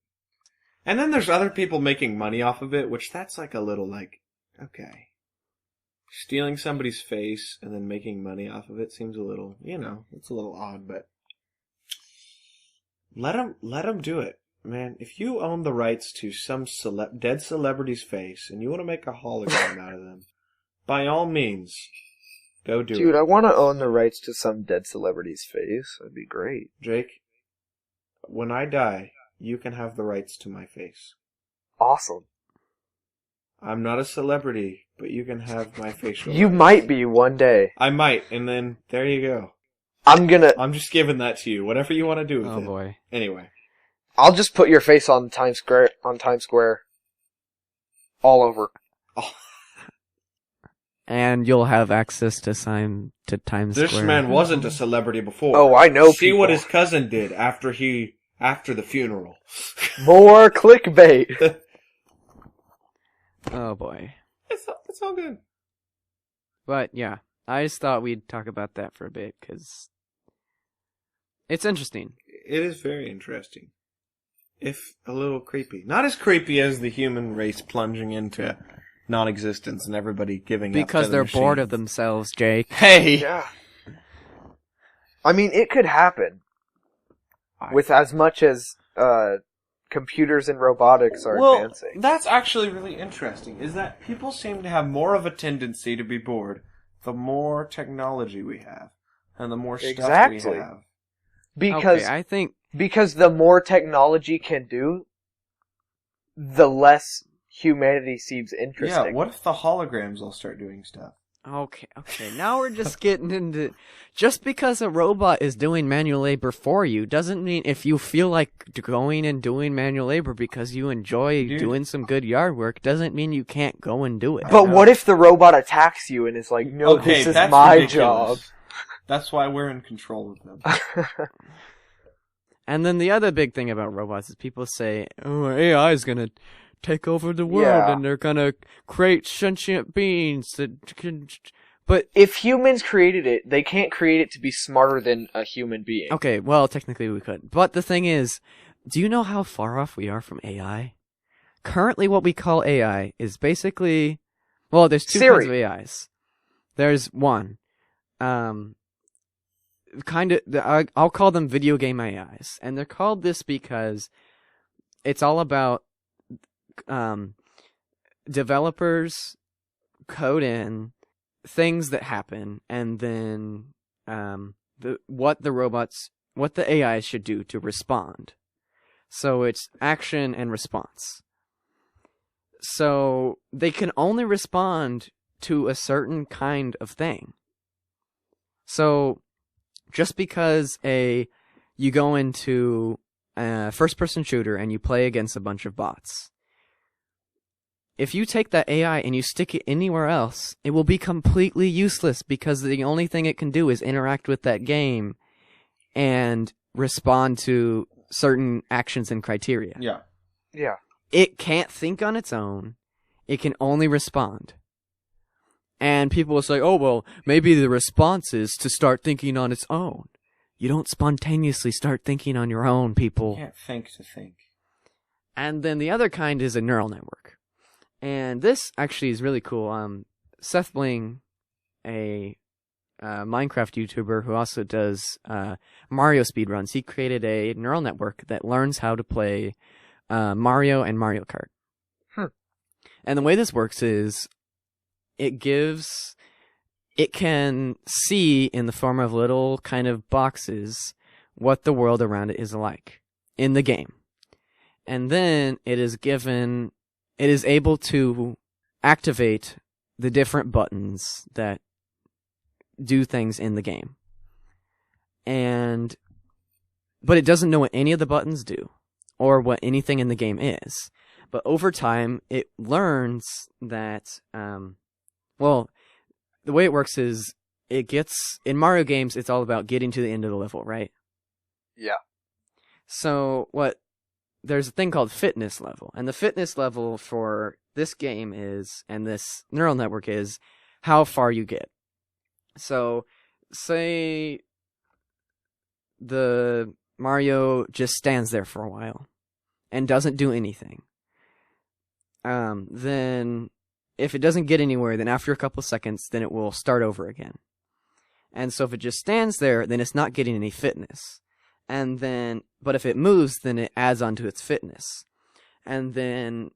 and then there's other people making money off of it, which that's like a little like okay. Stealing somebody's face and then making money off of it seems a little, it's a little odd, but let them do it, man. If you own the rights to some dead celebrity's face and you want to make a hologram out of them, by all means, go do Dude, it. I want to own the rights to some dead celebrity's face. That'd be great. Jake, when I die, you can have the rights to my face. Awesome. I'm not a celebrity, but you can have my facial. You rights. might be one day. I might, and then there you go. I'm just giving that to you. Whatever you want to do with Oh it. boy. Anyway. I'll just put your face on Times Square, all over. And you'll have access to Times This Square. man wasn't a celebrity before. Oh, I know See people. what his cousin did after the funeral. More clickbait. Oh boy. It's all good. But yeah, I just thought we'd talk about that for a bit, because it's interesting. It is very interesting. If a little creepy. Not as creepy as the human race plunging into non-existence and everybody giving up Because to the they're bored machine. of themselves, Jake. Hey! Yeah. I mean, it could happen. With as much as computers and robotics are advancing. That's actually really interesting, is that people seem to have more of a tendency to be bored the more technology we have and the more stuff Exactly. we have. Because okay, I think because the more technology can do, the less humanity seems interesting. Yeah, what if the holograms all start doing stuff? okay. Now we're just getting into just because a robot is doing manual labor for you doesn't mean if you feel like going and doing manual labor because you enjoy Dude. doing some good yard work doesn't mean you can't go and do it. But what if the robot attacks you and is like, no, Okay, this is that's my ridiculous. job? That's why we're in control of them. And then the other big thing about robots is people say, "Oh, AI is gonna take over the world, Yeah. and they're gonna create sentient beings that can." But If humans created it, they can't create it to be smarter than a human being. okay, well, technically we could. But the thing is, do you know how far off we are from AI? Currently, what we call AI is basically, well, there's two Siri. kinds of AIs. There's one, I'll call them video game AIs, and they're called this because it's all about developers code in things that happen, and then what the AI should do to respond. So it's action and response. So they can only respond to a certain kind of thing. So just because you go into a first-person shooter and you play against a bunch of bots, if you take that AI and you stick it anywhere else, it will be completely useless because the only thing it can do is interact with that game and respond to certain actions and criteria. Yeah. Yeah. It can't think on its own. It can only respond. And people will say, oh, well, maybe the response is to start thinking on its own. You don't spontaneously start thinking on your own, people. You can't think to think. And then the other kind is a neural network. And this actually is really cool. Seth Bling, a Minecraft YouTuber who also does Mario speedruns, he created a neural network that learns how to play Mario and Mario Kart. And the way this works is it can see in the form of little kind of boxes what the world around it is like in the game. And then it is able to activate the different buttons that do things in the game. But it doesn't know what any of the buttons do or what anything in the game is. But over time, it learns that, the way it works is in Mario games, it's all about getting to the end of the level, right? Yeah. So there's a thing called fitness level, and the fitness level for this game and this neural network is how far you get. So, say the Mario just stands there for a while and doesn't do anything. Then if it doesn't get anywhere, then after a couple of seconds, then it will start over again. And so if it just stands there, then it's not getting any fitness. But if it moves, then it adds on to its fitness. And then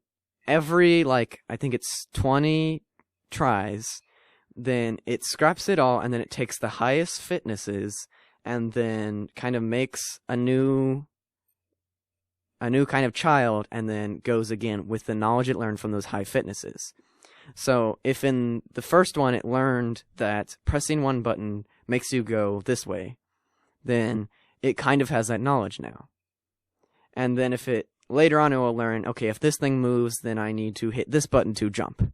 every, I think it's 20 tries, then it scraps it all, and then it takes the highest fitnesses, and then kind of makes a new kind of child, and then goes again with the knowledge it learned from those high fitnesses. So if in the first one it learned that pressing one button makes you go this way, then it kind of has that knowledge now. And then later on it will learn, okay, if this thing moves, then I need to hit this button to jump.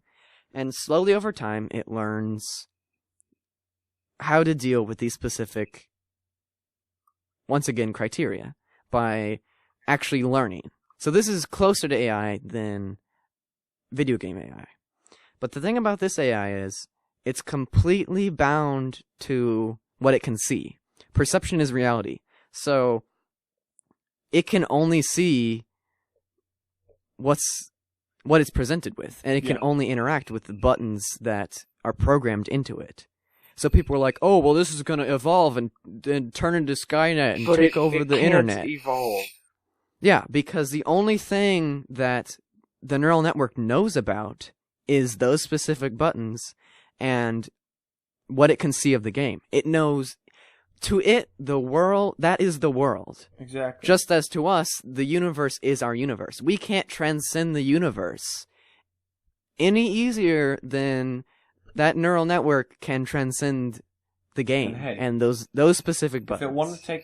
And slowly over time, it learns how to deal with these specific, once again, criteria by actually learning. So this is closer to AI than video game AI. But the thing about this AI is it's completely bound to what it can see. Perception is reality. So it can only see what it's presented with, and it can only interact with the buttons that are programmed into it. So people are like, oh, well, this is going to evolve and turn into Skynet and take over the internet. Evolve. Yeah, because the only thing that the neural network knows about is those specific buttons and what it can see of the game. It knows to it, the world, that is the world. Exactly. Just as to us, the universe is our universe. We can't transcend the universe any easier than that neural network can transcend the game And hey, and those specific buttons.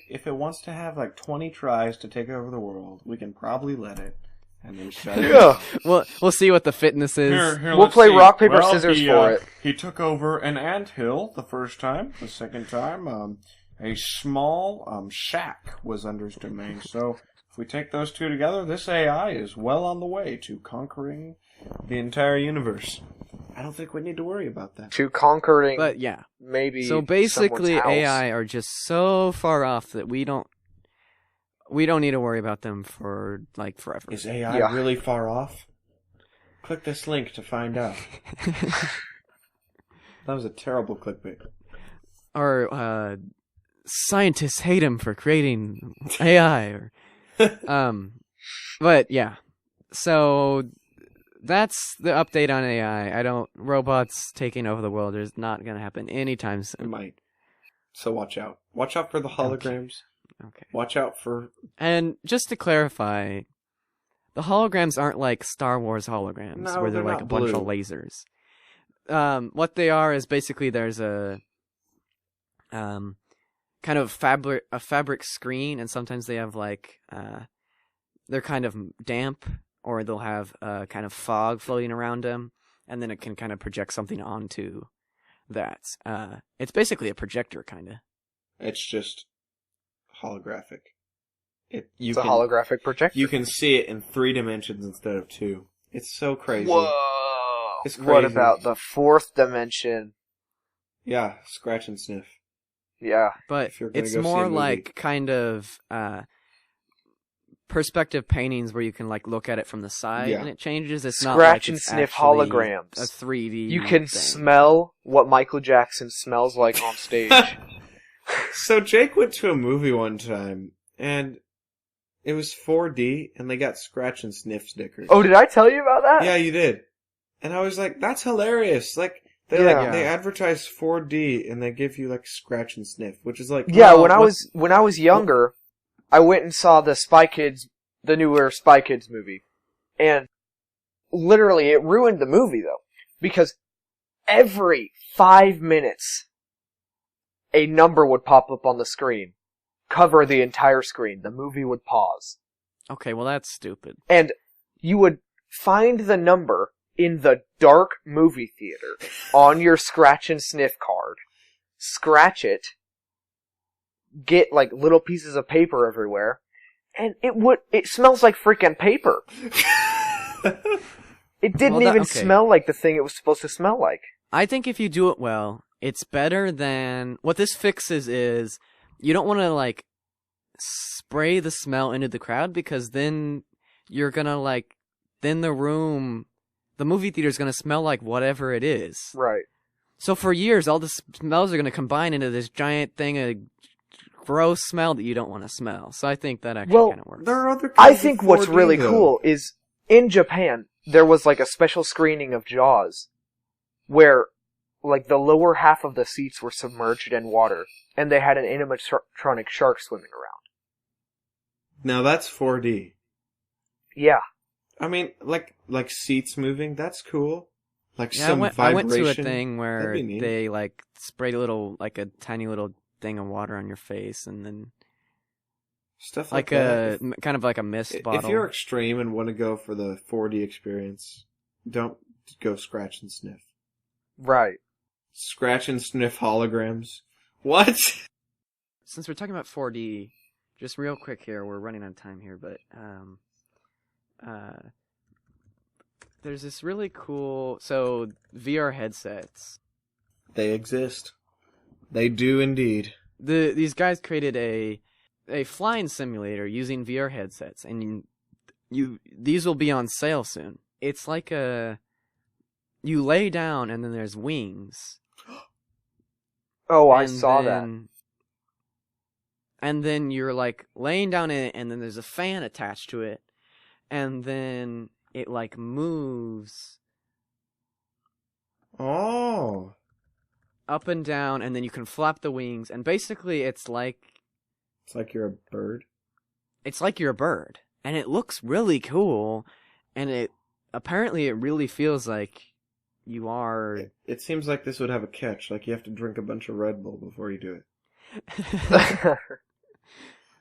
if it wants to have like 20 tries to take over the world, we can probably let it. And then shut it. Yeah. We'll see what the fitness is. Here, We'll let's play see. rock, paper, Well, scissors he, for it. He took over an anthill the first time. The second time, a small shack was under his domain. So if we take those two together, this AI is well on the way to conquering the entire universe. I don't think we need to worry about that. To conquering, But yeah. maybe. So basically, someone's house. AI are just so far off that we don't need to worry about them for like forever. Is AI Yeah. really far off? Click this link to find out. That was a terrible clickbait. Or scientists hate him for creating AI. Or, but yeah. So that's the update on AI. Robots taking over the world is not going to happen anytime It soon. might. So watch out. Watch out for the holograms. Okay. Watch out for... And just to clarify, the holograms aren't like Star Wars holograms, No, where they're they're like not a bunch of blue. lasers. What they are is basically there's a kind of fabric screen, and sometimes they have like they're kind of damp, or they'll have kind of fog floating around them, and then it can kind of project something onto that. It's basically a projector, kind of. It's just holographic. You It's a holographic projector. You can see it in 3 dimensions instead of 2. It's so crazy. Whoa! It's What crazy. about the 4th dimension? Yeah, scratch and sniff. Yeah. But If you're gonna it's go see a more movie. like kind of perspective paintings where you can like look at it from the side Yeah. and it changes. It's not Scratch like and it's sniff actually holograms. a 3D. You can thing. smell what Michael Jackson smells like on stage. So Jake went to a movie one time, and it was 4D, and they got scratch and sniff stickers. Oh, did I tell you about that? Yeah, you did. And I was like, that's hilarious. Like, Yeah. they advertise 4D, and they give you, like, scratch and sniff, which is like... Yeah, well, when I was younger, I went and saw the newer Spy Kids movie. And literally, it ruined the movie, though. Because every 5 minutes, a number would pop up on the screen. Cover the entire screen. The movie would pause. Okay, well that's stupid. And you would find the number in the dark movie theater on your scratch and sniff card. Scratch it. Get like little pieces of paper everywhere. And it smells like freaking paper. It didn't even smell like the thing it was supposed to smell like. I think if you do it well, it's better than what this fixes is you don't want to like spray the smell into the crowd, because then you're gonna like the movie theater is gonna smell like whatever it is. Right. So for years, all the smells are gonna combine into this giant thing of gross smell that you don't want to smell. So I think that actually kind of works. There are other I kinds of think what's 4D, really though. cool is in Japan, there was like a special screening of Jaws where like the lower half of the seats were submerged in water and they had an animatronic shark swimming around. Now that's 4D. Yeah. I mean, like seats moving, that's cool. Like Yeah, some I vibration. went to a thing where That'd be neat. they like sprayed a tiny little thing of water on your face, and then Stuff like that. kind of like a mist bottle. If you're extreme and want to go for the 4D experience, don't go scratch and sniff. Right. Scratch and sniff holograms. What? Since we're talking about 4D, just real quick here, we're running out of time here, but there's this really cool VR headsets. They exist. They do indeed. These guys created a flying simulator using VR headsets, and these will be on sale soon. It's like you lay down and then there's wings. Oh, I And saw that. And then you're like laying down in it, and then there's a fan attached to it, and then it like moves. Oh. up and down, and then you can flap the wings, and basically it's like you're a bird. It's like you're a bird, and it looks really cool, and it really feels like you are. It seems like this would have a catch. Like you have to drink a bunch of Red Bull before you do it.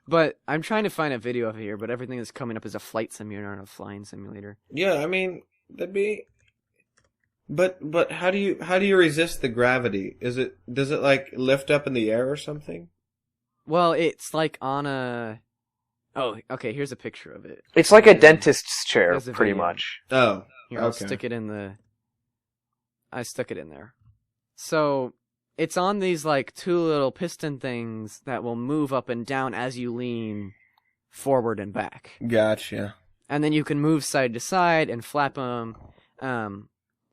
But I'm trying to find a video of it here, but everything that's coming up is a flight simulator and a flying simulator. Yeah, I mean that'd be. But how do you resist the gravity? Does it like lift up in the air or something? Well, it's like on a. Oh, okay. Here's a picture of it. It's like a dentist's chair, There's a pretty video. much. Oh, Here, I'll okay. stick it in the. I stuck it in there. So it's on these like two little piston things that will move up and down as you lean forward and back. Gotcha. And then you can move side to side and flap them.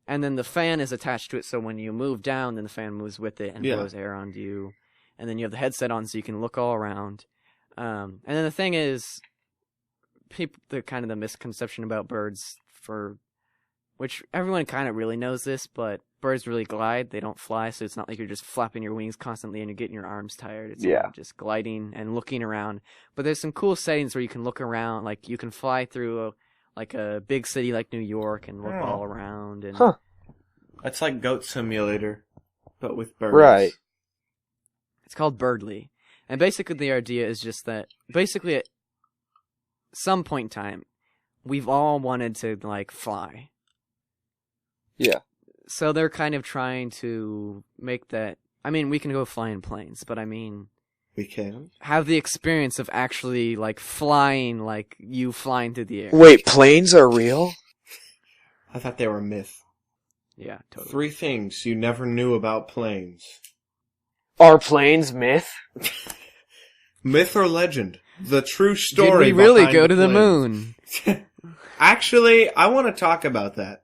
And then the fan is attached to it, so when you move down, then the fan moves with it and blows air onto you. And then you have the headset on, so you can look all around. And then the thing is, the misconception about birds, which everyone kind of really knows this, but birds really glide. They don't fly, so it's not like you're just flapping your wings constantly and you're getting your arms tired. It's just gliding and looking around. But there's some cool settings where you can look around, like you can fly through a big city like New York and look all around. And It's like Goat Simulator, but with birds. Right. It's called Birdly. And basically the idea is just that, basically at some point in time, we've all wanted to, like, fly. Yeah. So they're kind of trying to make that, I mean, we can go fly in planes, but I mean... We can? Have the experience of actually, like, flying, like, you flying through the air. Wait, planes are real? I thought they were a myth. Yeah, totally. 3 things you never knew about planes. Are planes myth? Myth or legend? The true story. Did we really behind go to the planes. moon? Actually, I want to talk about that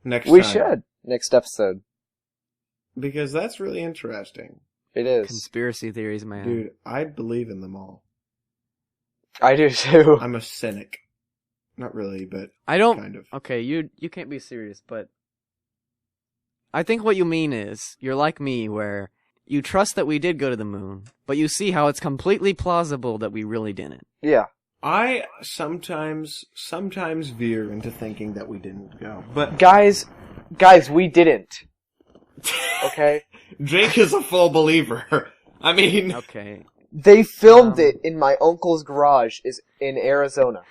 next time. We should. Next episode. Because that's really interesting. It is. Conspiracy theories, man. Dude, I believe in them all. I do too. I'm a cynic. Not really, but I don't... kind of. Okay, you can't be serious, but... I think what you mean is, you're like me, where you trust that we did go to the moon, but you see how it's completely plausible that we really didn't. Yeah. I sometimes veer into thinking that we didn't go. But Guys, we didn't. Okay? Jake is a full believer. I mean... Okay. They filmed it in my uncle's garage in Arizona.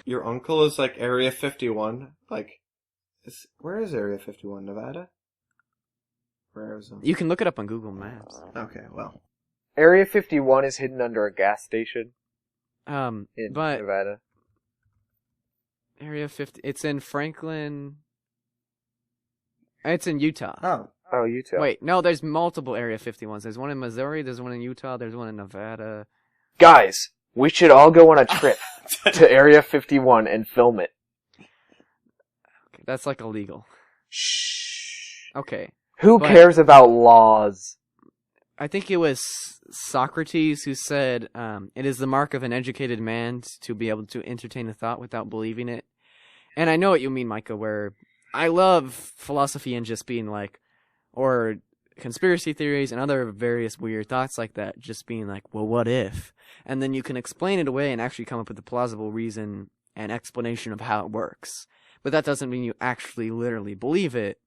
Your uncle is like Area 51? Like, where is Area 51? Nevada? Or Arizona? You can look it up on Google Maps. Okay, well. Area 51 is hidden under a gas station in But Nevada. Area 50, it's in Franklin. It's in Utah. Oh, Utah. Wait, no, there's multiple Area 51s. There's one in Missouri, there's one in Utah, there's one in Nevada. Guys, we should all go on a trip to Area 51 and film it. Okay, that's like illegal. Shh. Okay. Who But- cares about laws? I think it was Socrates who said, it is the mark of an educated man to be able to entertain a thought without believing it. And I know what you mean, Micah, where I love philosophy and just being like, or conspiracy theories and other various weird thoughts like that, just being like, well, what if? And then you can explain it away and actually come up with a plausible reason and explanation of how it works. But that doesn't mean you actually literally believe it,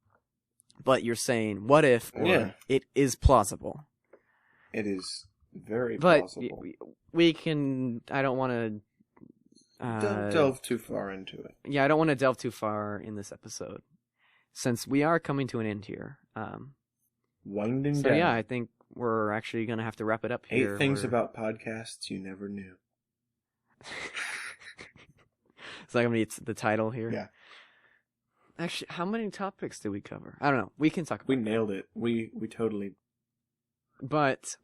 but you're saying, what if, or it is plausible. It is very But plausible. we can, I don't want to... Don't delve too far into it. Yeah, I don't want to delve too far in this episode, since we are coming to an end here. Winding So down. yeah, I think we're actually going to have to wrap it up here. 8 things about podcasts you never knew. Is that going to be the title here? Yeah. Actually, how many topics did we cover? I don't know. We can talk about We nailed it. We totally... But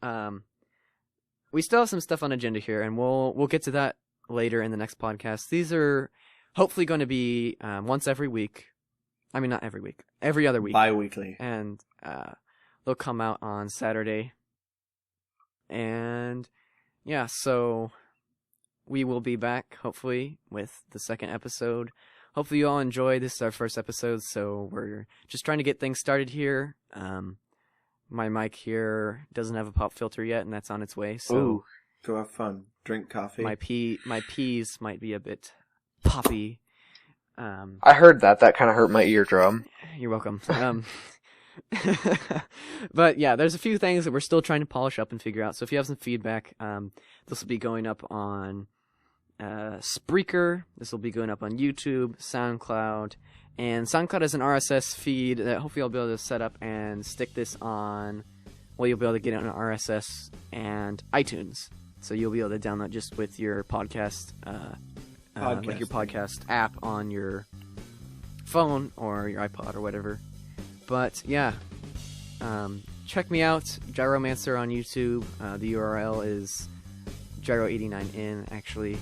we still have some stuff on agenda here, and we'll get to that later in the next podcast. These are hopefully going to be once every week. I mean, not every week. Every other week. Bi-weekly. And they'll come out on Saturday. And yeah, so we will be back, hopefully, with the second episode. hopefully you all enjoy. This is our first episode, so we're just trying to get things started here. My mic here doesn't have a pop filter yet, and that's on its way. So Ooh. Go have fun. Drink coffee. my peas might be a bit poppy. I heard that. That kind of hurt my eardrum. You're welcome. But yeah, there's a few things that we're still trying to polish up and figure out. So if you have some feedback, this will be going up on Spreaker. This will be going up on YouTube, SoundCloud. And SoundCloud has an RSS feed that hopefully I'll be able to set up and stick this on. Well, you'll be able to get it on RSS and iTunes. So you'll be able to download just with your podcast, like your podcast app on your phone or your iPod or whatever. But yeah, check me out, Gyromancer on YouTube. The URL is Gyro89N actually,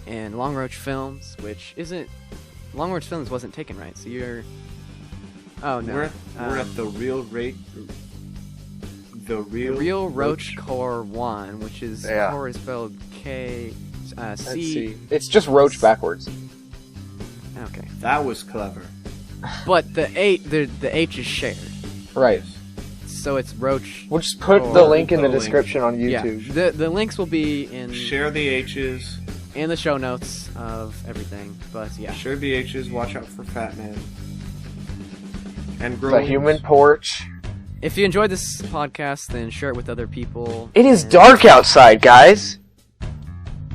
and Long Roach Films, which isn't. Long Roach Films wasn't taken right, so you're. Oh no, We're at the real rate. The Real Roach Core 1, which is Yeah. core is spelled K Let's C. see. It's just Roach backwards. Okay, That was clever. but the H is shared, Right. so it's Roach. We'll just put Or the link in the put a link. description on YouTube. Yeah, the links will be in Share the H's. the show notes of everything. But yeah, Share the H's. Watch out for Fat Man. And The growing. Human Porch. if you enjoyed this podcast, then share it with other people. It is And dark outside, guys.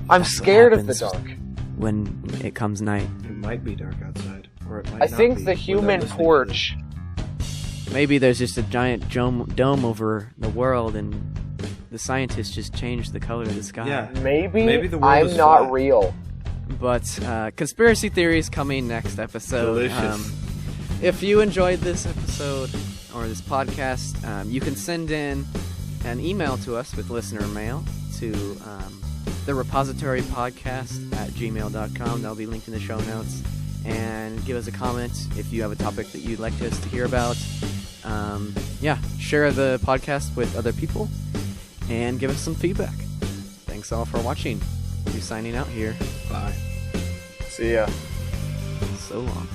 I'm That's what scared of the happens. dark. when it comes night. It might be dark outside, or it might I not think be the when they're Human listening to Porch. Maybe there's just a giant dome over the world, and the scientists just changed the color of the sky. Yeah. Maybe the world I'm is not flat. real. But conspiracy theories coming next episode. Delicious. If you enjoyed this episode or this podcast, you can send in an email to us with listener mail to the repository podcast at gmail.com. That'll be linked in the show notes. And give us a comment if you have a topic that you'd like us to hear about. Yeah, share the podcast with other people and give us some feedback. Thanks all for watching. We'll be signing out here. Bye. See ya. So long.